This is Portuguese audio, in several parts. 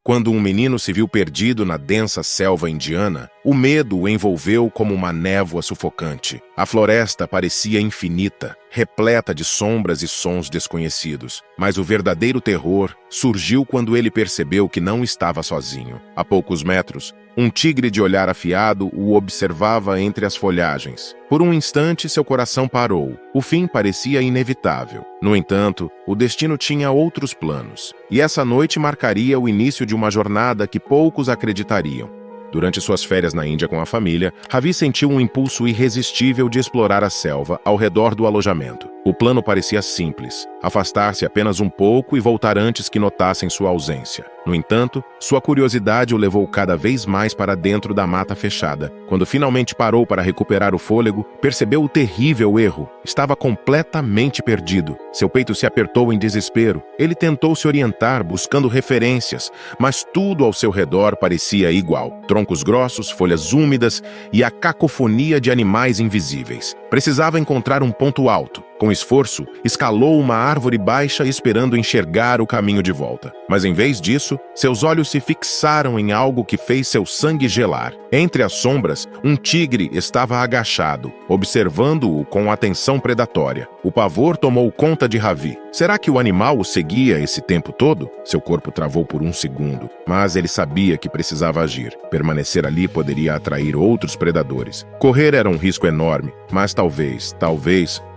Quando um menino se viu perdido na densa selva indiana, o medo o envolveu como uma névoa sufocante. A floresta parecia infinita, repleta de sombras e sons desconhecidos. Mas o verdadeiro terror surgiu quando ele percebeu que não estava sozinho. A poucos metros, um tigre de olhar afiado o observava entre as folhagens. Por um instante, seu coração parou. O fim parecia inevitável. No entanto, o destino tinha outros planos. E essa noite marcaria o início de uma jornada que poucos acreditariam. Durante suas férias na Índia com a família, Ravi sentiu um impulso irresistível de explorar a selva ao redor do alojamento. O plano parecia simples: afastar-se apenas um pouco e voltar antes que notassem sua ausência. No entanto, sua curiosidade o levou cada vez mais para dentro da mata fechada. Quando finalmente parou para recuperar o fôlego, percebeu o terrível erro. Estava completamente perdido. Seu peito se apertou em desespero. Ele tentou se orientar, buscando referências, mas tudo ao seu redor parecia igual. Troncos grossos, folhas úmidas e a cacofonia de animais invisíveis. Precisava encontrar um ponto alto. Com esforço, escalou uma árvore baixa esperando enxergar o caminho de volta. Mas em vez disso, seus olhos se fixaram em algo que fez seu sangue gelar. Entre as sombras, um tigre estava agachado, observando-o com atenção predatória. O pavor tomou conta de Ravi. Será que o animal o seguia esse tempo todo? Seu corpo travou por um segundo, mas ele sabia que precisava agir. Permanecer ali poderia atrair outros predadores. Correr era um risco enorme, mas talvez,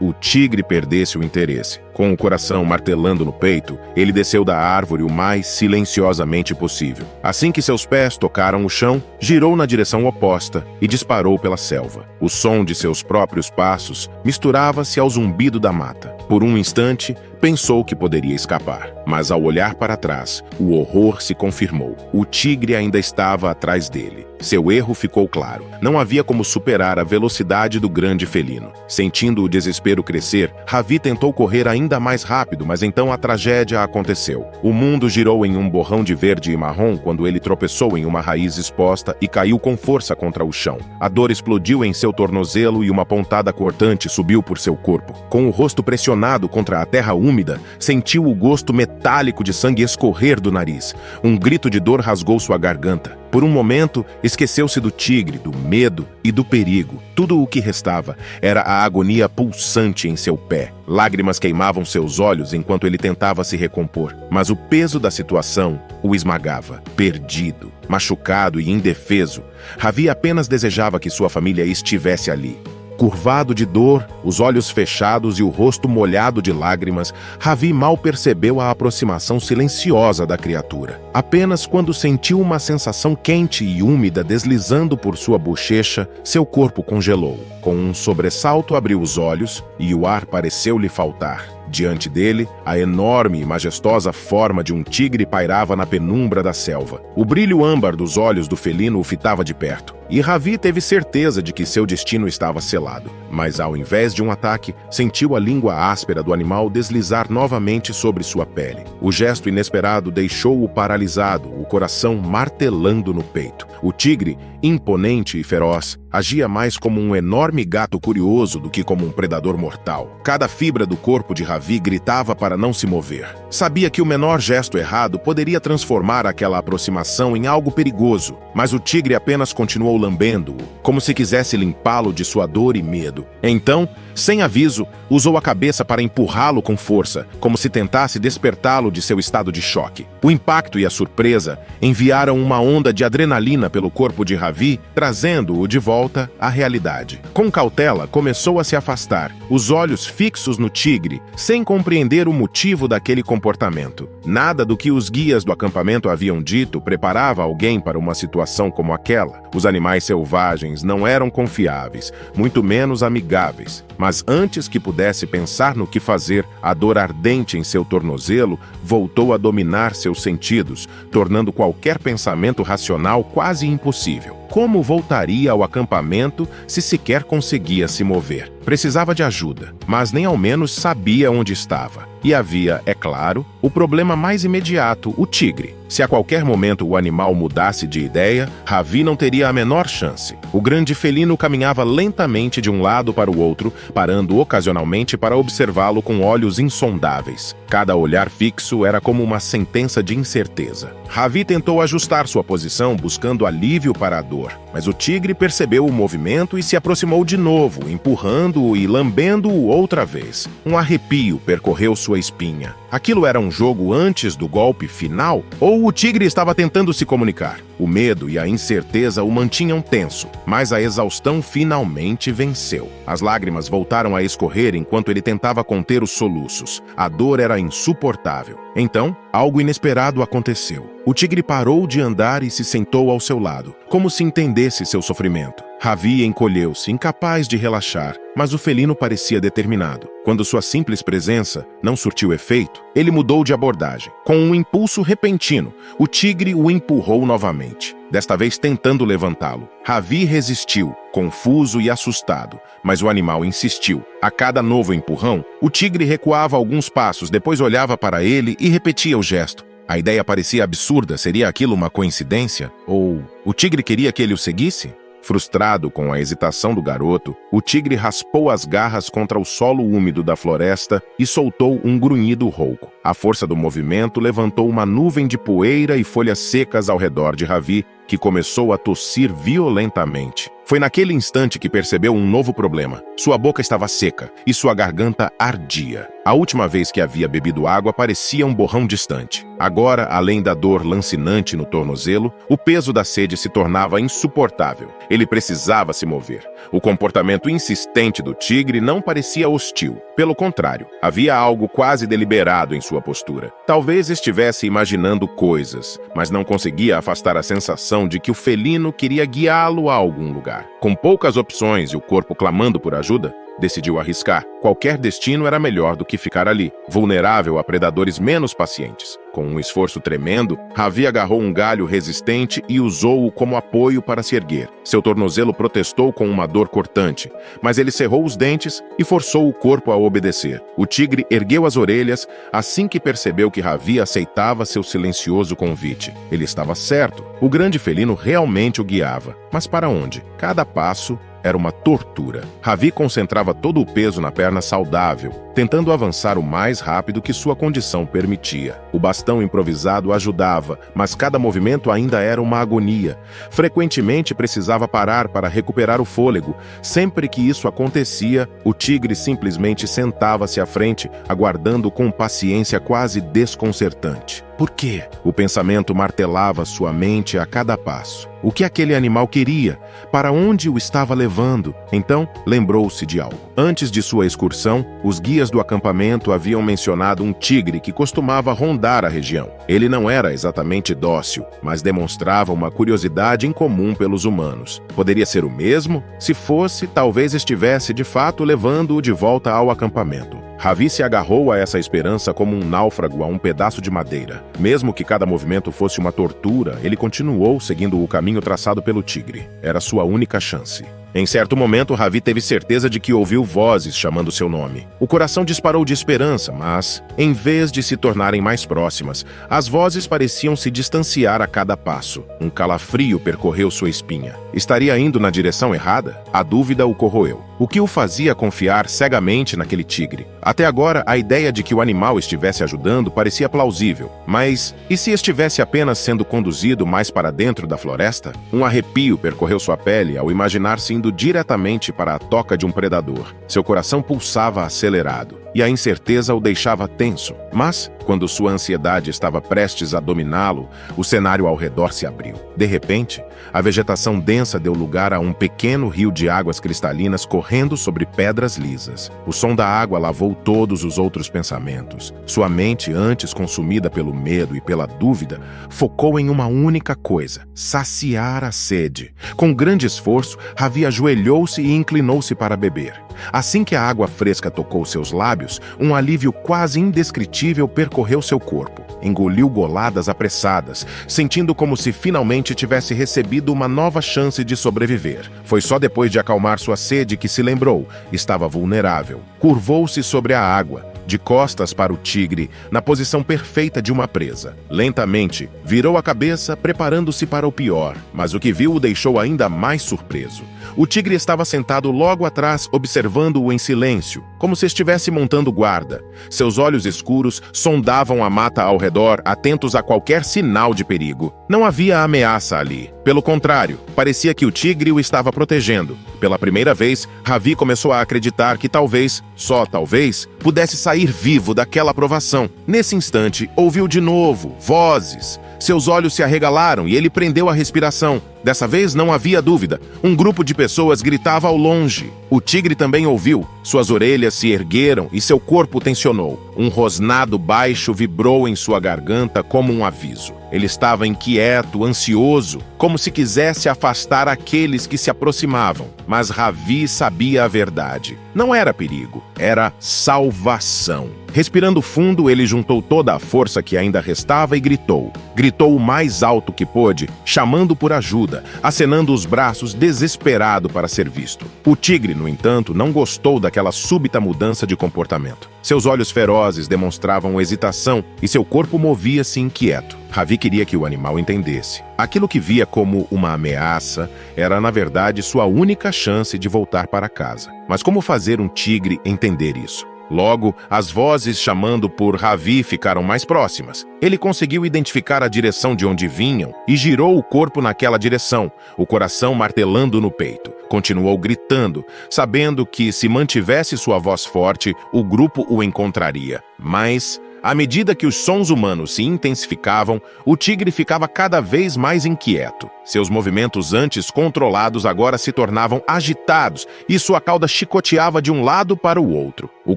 o tigre perdesse o interesse. Com o coração martelando no peito, ele desceu da árvore o mais silenciosamente possível. Assim que seus pés tocaram o chão, girou na direção oposta e disparou pela selva. O som de seus próprios passos misturava-se ao zumbido da mata. Por um instante, pensou que poderia escapar, mas ao olhar para trás, o horror se confirmou. O tigre ainda estava atrás dele. Seu erro ficou claro. Não havia como superar a velocidade do grande felino. Sentindo o desespero crescer, Ravi tentou correr ainda mais rápido, mas então a tragédia aconteceu. O mundo girou em um borrão de verde e marrom quando ele tropeçou em uma raiz exposta e caiu com força contra o chão. A dor explodiu em seu tornozelo e uma pontada cortante subiu por seu corpo. Com o rosto pressionado contra a terra úmida, sentiu o gosto metálico de sangue escorrer do nariz. Um grito de dor rasgou sua garganta. Por um momento, esqueceu-se do tigre, do medo e do perigo. Tudo o que restava era a agonia pulsante em seu pé. Lágrimas queimavam seus olhos enquanto ele tentava se recompor. Mas o peso da situação o esmagava. Perdido, machucado e indefeso, Ravi apenas desejava que sua família estivesse ali. Curvado de dor, os olhos fechados e o rosto molhado de lágrimas, Ravi mal percebeu a aproximação silenciosa da criatura. Apenas quando sentiu uma sensação quente e úmida deslizando por sua bochecha, seu corpo congelou. Com um sobressalto, abriu os olhos e o ar pareceu lhe faltar. Diante dele, a enorme e majestosa forma de um tigre pairava na penumbra da selva. O brilho âmbar dos olhos do felino o fitava de perto, e Ravi teve certeza de que seu destino estava selado. Mas ao invés de um ataque, sentiu a língua áspera do animal deslizar novamente sobre sua pele. O gesto inesperado deixou-o paralisado, o coração martelando no peito. O tigre, imponente e feroz, agia mais como um enorme gato curioso do que como um predador mortal. Cada fibra do corpo de Ravi gritava para não se mover. Sabia que o menor gesto errado poderia transformar aquela aproximação em algo perigoso, mas o tigre apenas continuou lambendo-o, como se quisesse limpá-lo de sua dor e medo. Então, sem aviso, usou a cabeça para empurrá-lo com força, como se tentasse despertá-lo de seu estado de choque. O impacto e a surpresa enviaram uma onda de adrenalina pelo corpo de Ravi, trazendo-o de volta à realidade. Com cautela, começou a se afastar, os olhos fixos no tigre, sem compreender o motivo daquele comportamento. Nada do que os guias do acampamento haviam dito preparava alguém para uma situação como aquela. Os animais selvagens não eram confiáveis, muito menos amigáveis. Mas antes que pudesse pensar no que fazer, a dor ardente em seu tornozelo voltou a dominar seus sentidos, tornando qualquer pensamento racional quase impossível. como voltaria ao acampamento se sequer conseguia se mover. Precisava de ajuda, mas nem ao menos sabia onde estava. E havia, é claro, o problema mais imediato, o tigre. Se a qualquer momento o animal mudasse de ideia, Ravi não teria a menor chance. O grande felino caminhava lentamente de um lado para o outro, parando ocasionalmente para observá-lo com olhos insondáveis. Cada olhar fixo era como uma sentença de incerteza. Ravi tentou ajustar sua posição, buscando alívio para a dor, mas o tigre percebeu o movimento e se aproximou de novo, empurrando-o e lambendo-o outra vez. Um arrepio percorreu sua espinha. Aquilo era um jogo antes do golpe final? Ou o tigre estava tentando se comunicar? O medo e a incerteza o mantinham tenso, mas a exaustão finalmente venceu. As lágrimas voltaram a escorrer enquanto ele tentava conter os soluços. A dor era insuportável. Então, algo inesperado aconteceu. O tigre parou de andar e se sentou ao seu lado, como se entendesse seu sofrimento. Ravi encolheu-se, incapaz de relaxar, mas o felino parecia determinado. Quando sua simples presença não surtiu efeito, ele mudou de abordagem. Com um impulso repentino, o tigre o empurrou novamente, desta vez tentando levantá-lo. Ravi resistiu, confuso e assustado, mas o animal insistiu. A cada novo empurrão, o tigre recuava alguns passos, depois olhava para ele e repetia o gesto. A ideia parecia absurda. Seria aquilo uma coincidência? Ou o tigre queria que ele o seguisse? Frustrado com a hesitação do garoto, o tigre raspou as garras contra o solo úmido da floresta e soltou um grunhido rouco. A força do movimento levantou uma nuvem de poeira e folhas secas ao redor de Ravi, que começou a tossir violentamente. Foi naquele instante que percebeu um novo problema. Sua boca estava seca e sua garganta ardia. A última vez que havia bebido água parecia um borrão distante. Agora, além da dor lancinante no tornozelo, o peso da sede se tornava insuportável. Ele precisava se mover. O comportamento insistente do tigre não parecia hostil. Pelo contrário, havia algo quase deliberado em sua postura. Talvez estivesse imaginando coisas, mas não conseguia afastar a sensação de que o felino queria guiá-lo a algum lugar. Com poucas opções e o corpo clamando por ajuda, decidiu arriscar. Qualquer destino era melhor do que ficar ali, vulnerável a predadores menos pacientes. Com um esforço tremendo, Ravi agarrou um galho resistente e usou-o como apoio para se erguer. Seu tornozelo protestou com uma dor cortante, mas ele cerrou os dentes e forçou o corpo a obedecer. O tigre ergueu as orelhas assim que percebeu que Ravi aceitava seu silencioso convite. Ele estava certo. O grande felino realmente o guiava. Mas para onde? Cada passo era uma tortura. Ravi concentrava todo o peso na perna saudável, tentando avançar o mais rápido que sua condição permitia. O bastão improvisado ajudava, mas cada movimento ainda era uma agonia. Frequentemente precisava parar para recuperar o fôlego. Sempre que isso acontecia, o tigre simplesmente sentava-se à frente, aguardando com paciência quase desconcertante. Por quê? O pensamento martelava sua mente a cada passo. O que aquele animal queria? Para onde o estava levando? Então, lembrou-se de algo. Antes de sua excursão, os guias do acampamento haviam mencionado um tigre que costumava rondar a região. Ele não era exatamente dócil, mas demonstrava uma curiosidade incomum pelos humanos. Poderia ser o mesmo? Se fosse, talvez estivesse de fato levando-o de volta ao acampamento. Ravi se agarrou a essa esperança como um náufrago a um pedaço de madeira. Mesmo que cada movimento fosse uma tortura, ele continuou seguindo o caminho traçado pelo tigre. Era sua única chance. Em certo momento, Ravi teve certeza de que ouviu vozes chamando seu nome. O coração disparou de esperança, mas, em vez de se tornarem mais próximas, as vozes pareciam se distanciar a cada passo. Um calafrio percorreu sua espinha. Estaria indo na direção errada? A dúvida o corroeu. O que o fazia confiar cegamente naquele tigre? Até agora, a ideia de que o animal estivesse ajudando parecia plausível. Mas, e se estivesse apenas sendo conduzido mais para dentro da floresta? Um arrepio percorreu sua pele ao imaginar-se indo diretamente para a toca de um predador. Seu coração pulsava acelerado, e a incerteza o deixava tenso. Mas, quando sua ansiedade estava prestes a dominá-lo, o cenário ao redor se abriu. De repente, a vegetação densa deu lugar a um pequeno rio de águas cristalinas correndo sobre pedras lisas. O som da água lavou todos os outros pensamentos. Sua mente, antes consumida pelo medo e pela dúvida, focou em uma única coisa: saciar a sede. Com grande esforço, Ravi ajoelhou-se e inclinou-se para beber. Assim que a água fresca tocou seus lábios, um alívio quase indescritível percorreu seu corpo. Engoliu goladas apressadas, sentindo como se finalmente tivesse recebido uma nova chance de sobreviver. Foi só depois de acalmar sua sede que se lembrou, estava vulnerável. Curvou-se sobre a água, de costas para o tigre, na posição perfeita de uma presa. Lentamente, virou a cabeça, preparando-se para o pior, mas o que viu o deixou ainda mais surpreso. O tigre estava sentado logo atrás, observando-o em silêncio, como se estivesse montando guarda. Seus olhos escuros sondavam a mata ao redor, atentos a qualquer sinal de perigo. Não havia ameaça ali. Pelo contrário, parecia que o tigre o estava protegendo. Pela primeira vez, Ravi começou a acreditar que talvez, só talvez, pudesse sair vivo daquela provação. Nesse instante, ouviu de novo vozes. Seus olhos se arregalaram e ele prendeu a respiração. Dessa vez não havia dúvida. Um grupo de pessoas gritava ao longe. O tigre também ouviu. Suas orelhas se ergueram e seu corpo tensionou. Um rosnado baixo vibrou em sua garganta como um aviso. Ele estava inquieto, ansioso, como se quisesse afastar aqueles que se aproximavam. Mas Ravi sabia a verdade. Não era perigo, era salvação. Respirando fundo, ele juntou toda a força que ainda restava e gritou. Gritou o mais alto que pôde, chamando por ajuda, acenando os braços, desesperado para ser visto. O tigre, no entanto, não gostou daquela súbita mudança de comportamento. Seus olhos ferozes demonstravam hesitação e seu corpo movia-se inquieto. Ravi queria que o animal entendesse. Aquilo que via como uma ameaça era, na verdade, sua única chance de voltar para casa. Mas como fazer um tigre entender isso? Logo, as vozes chamando por Ravi ficaram mais próximas. Ele conseguiu identificar a direção de onde vinham e girou o corpo naquela direção, o coração martelando no peito. Continuou gritando, sabendo que, se mantivesse sua voz forte, o grupo o encontraria. Mas, à medida que os sons humanos se intensificavam, o tigre ficava cada vez mais inquieto. Seus movimentos antes controlados agora se tornavam agitados e sua cauda chicoteava de um lado para o outro. O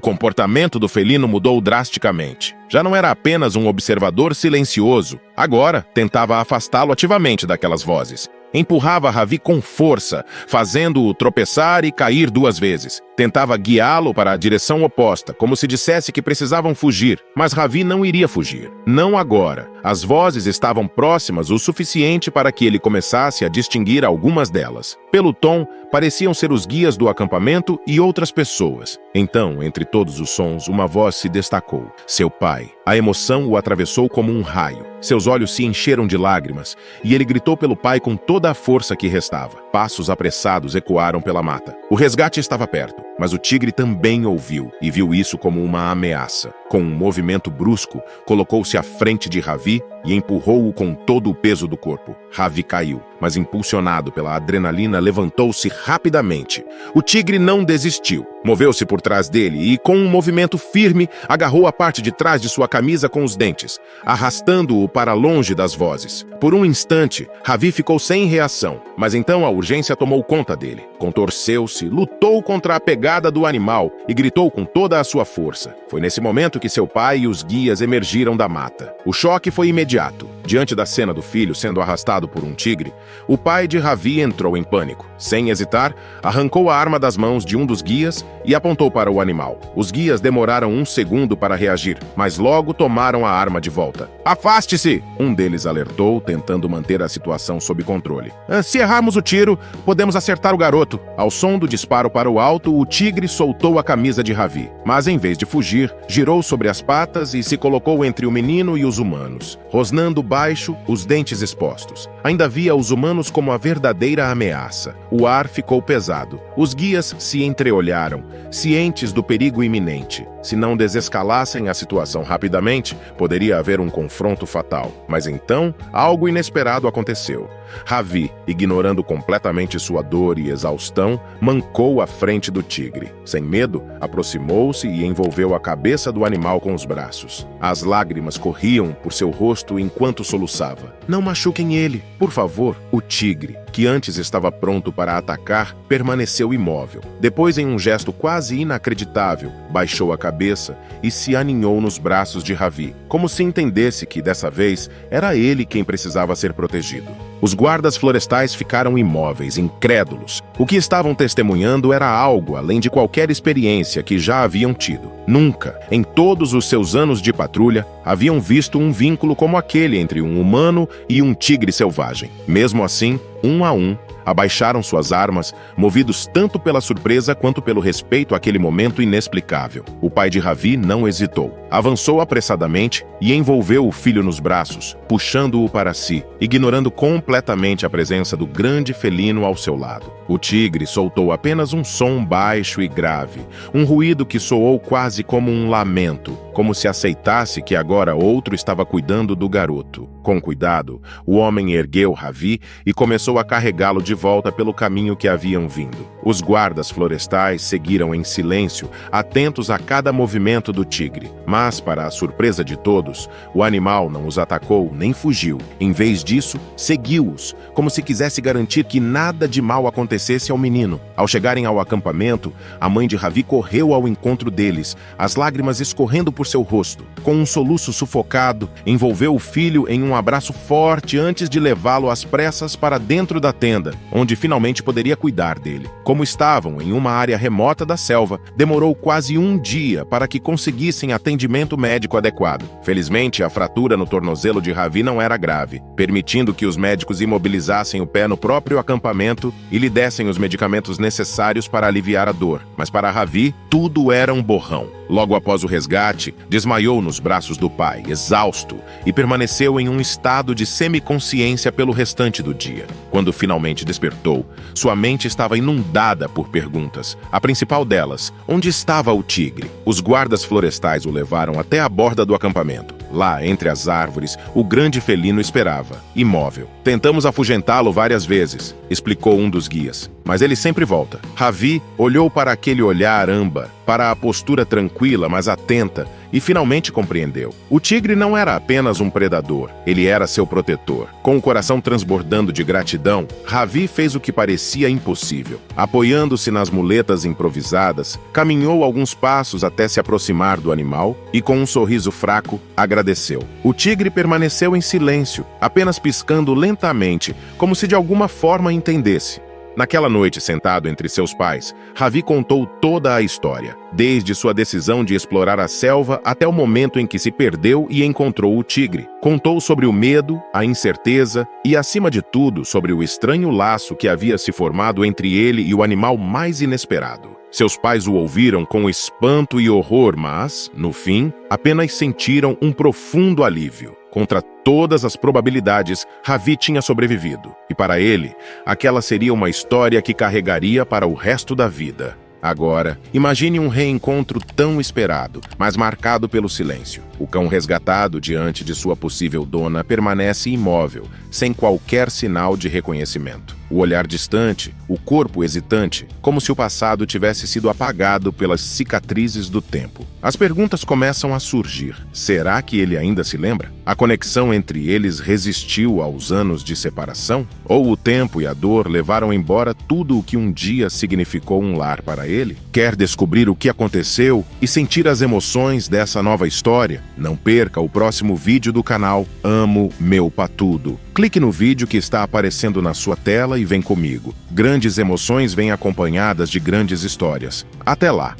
comportamento do felino mudou drasticamente. Já não era apenas um observador silencioso. Agora, tentava afastá-lo ativamente daquelas vozes. Empurrava Ravi com força, fazendo-o tropeçar e cair 2 vezes. Tentava guiá-lo para a direção oposta, como se dissesse que precisavam fugir. Mas Ravi não iria fugir. Não agora. As vozes estavam próximas o suficiente para que ele começasse a distinguir algumas delas. Pelo tom, pareciam ser os guias do acampamento e outras pessoas. Então, entre todos os sons, uma voz se destacou. Seu pai. A emoção o atravessou como um raio. Seus olhos se encheram de lágrimas, e ele gritou pelo pai com toda a força que restava. Passos apressados ecoaram pela mata. O resgate estava perto, mas o tigre também ouviu, e viu isso como uma ameaça. Com um movimento brusco, colocou-se à frente de Ravi e empurrou-o com todo o peso do corpo. Ravi caiu, mas impulsionado pela adrenalina, levantou-se rapidamente. O tigre não desistiu. Moveu-se por trás dele e, com um movimento firme, agarrou a parte de trás de sua camisa com os dentes, arrastando-o para longe das vozes. Por um instante, Ravi ficou sem reação, mas então a urgência tomou conta dele. Contorceu-se, lutou contra a pegada do animal e gritou com toda a sua força. Foi nesse momento que seu pai e os guias emergiram da mata. O choque foi imediato. Diante da cena do filho sendo arrastado por um tigre, o pai de Ravi entrou em pânico. Sem hesitar, arrancou a arma das mãos de um dos guias e apontou para o animal. Os guias demoraram 1 segundo para reagir, mas logo tomaram a arma de volta. "Afaste-se!" um deles alertou, tentando manter a situação sob controle. "Se errarmos o tiro, podemos acertar o garoto." Ao som do disparo para o alto, o tigre soltou a camisa de Ravi, mas em vez de fugir, girou sobre as patas e se colocou entre o menino e os humanos, rosnando baixo, os dentes expostos. Ainda via os humanos como a verdadeira ameaça. O ar ficou pesado. Os guias se entreolharam, cientes do perigo iminente. Se não desescalassem a situação rapidamente, poderia haver um confronto fatal. Mas então, algo inesperado aconteceu. Ravi, ignorando completamente sua dor e exaustão, mancou à frente do tigre. Sem medo, aproximou-se e envolveu a cabeça do animal com os braços. As lágrimas corriam por seu rosto enquanto soluçava. "Não machuquem ele, por favor." O tigre, que antes estava pronto para atacar, permaneceu imóvel. Depois, em um gesto quase inacreditável, baixou a cabeça e se aninhou nos braços de Ravi, como se entendesse que, dessa vez, era ele quem precisava ser protegido. Os guardas florestais ficaram imóveis, incrédulos. O que estavam testemunhando era algo além de qualquer experiência que já haviam tido. Nunca, em todos os seus anos de patrulha, haviam visto um vínculo como aquele entre um humano e um tigre selvagem. Mesmo assim, um a um, abaixaram suas armas, movidos tanto pela surpresa quanto pelo respeito àquele momento inexplicável. O pai de Ravi não hesitou. Avançou apressadamente e envolveu o filho nos braços, puxando-o para si, ignorando completamente a presença do grande felino ao seu lado. O tigre soltou apenas um som baixo e grave, um ruído que soou quase como um lamento, como se aceitasse que agora outro estava cuidando do garoto. Com cuidado, o homem ergueu Ravi e começou a carregá-lo de volta pelo caminho que haviam vindo. Os guardas florestais seguiram em silêncio, atentos a cada movimento do tigre. Mas, para a surpresa de todos, o animal não os atacou nem fugiu. Em vez disso, seguiu-os, como se quisesse garantir que nada de mal acontecesse ao menino. Ao chegarem ao acampamento, a mãe de Ravi correu ao encontro deles, as lágrimas escorrendo por seu rosto. Com um soluço sufocado, envolveu o filho em um abraço forte antes de levá-lo às pressas para dentro da tenda, onde finalmente poderia cuidar dele. Como estavam em uma área remota da selva, demorou quase um dia para que conseguissem atendimento médico adequado. Felizmente, a fratura no tornozelo de Ravi não era grave, permitindo que os médicos imobilizassem o pé no próprio acampamento e lhe dessem os medicamentos necessários para aliviar a dor. Mas para Ravi, tudo era um borrão. Logo após o resgate, desmaiou nos braços do pai, exausto, e permaneceu em um estado de semiconsciência pelo restante do dia. Quando finalmente despertou, sua mente estava inundada por perguntas. A principal delas, onde estava o tigre? Os guardas florestais o levaram até a borda do acampamento. Lá, entre as árvores, o grande felino esperava, imóvel. Tentamos afugentá-lo várias vezes, explicou um dos guias, mas ele sempre volta. Ravi olhou para aquele olhar âmbar, para a postura tranquila, mas atenta, e finalmente compreendeu. O tigre não era apenas um predador, ele era seu protetor. Com o coração transbordando de gratidão, Ravi fez o que parecia impossível. Apoiando-se nas muletas improvisadas, caminhou alguns passos até se aproximar do animal e, com um sorriso fraco, agradeceu. O tigre permaneceu em silêncio, apenas piscando lentamente, como se de alguma forma entendesse. Naquela noite, sentado entre seus pais, Ravi contou toda a história, desde sua decisão de explorar a selva até o momento em que se perdeu e encontrou o tigre. Contou sobre o medo, a incerteza e, acima de tudo, sobre o estranho laço que havia se formado entre ele e o animal mais inesperado. Seus pais o ouviram com espanto e horror, mas, no fim, apenas sentiram um profundo alívio. Contra todas as probabilidades, Ravi tinha sobrevivido. E para ele, aquela seria uma história que carregaria para o resto da vida. Agora, imagine um reencontro tão esperado, mas marcado pelo silêncio. O cão resgatado diante de sua possível dona permanece imóvel, sem qualquer sinal de reconhecimento. O olhar distante, o corpo hesitante, como se o passado tivesse sido apagado pelas cicatrizes do tempo. As perguntas começam a surgir. Será que ele ainda se lembra? A conexão entre eles resistiu aos anos de separação? Ou o tempo e a dor levaram embora tudo o que um dia significou um lar para ele? Quer descobrir o que aconteceu e sentir as emoções dessa nova história? Não perca o próximo vídeo do canal Amo Meu Patudo. Clique no vídeo que está aparecendo na sua tela e vem comigo. Grandes emoções vêm acompanhadas de grandes histórias. Até lá!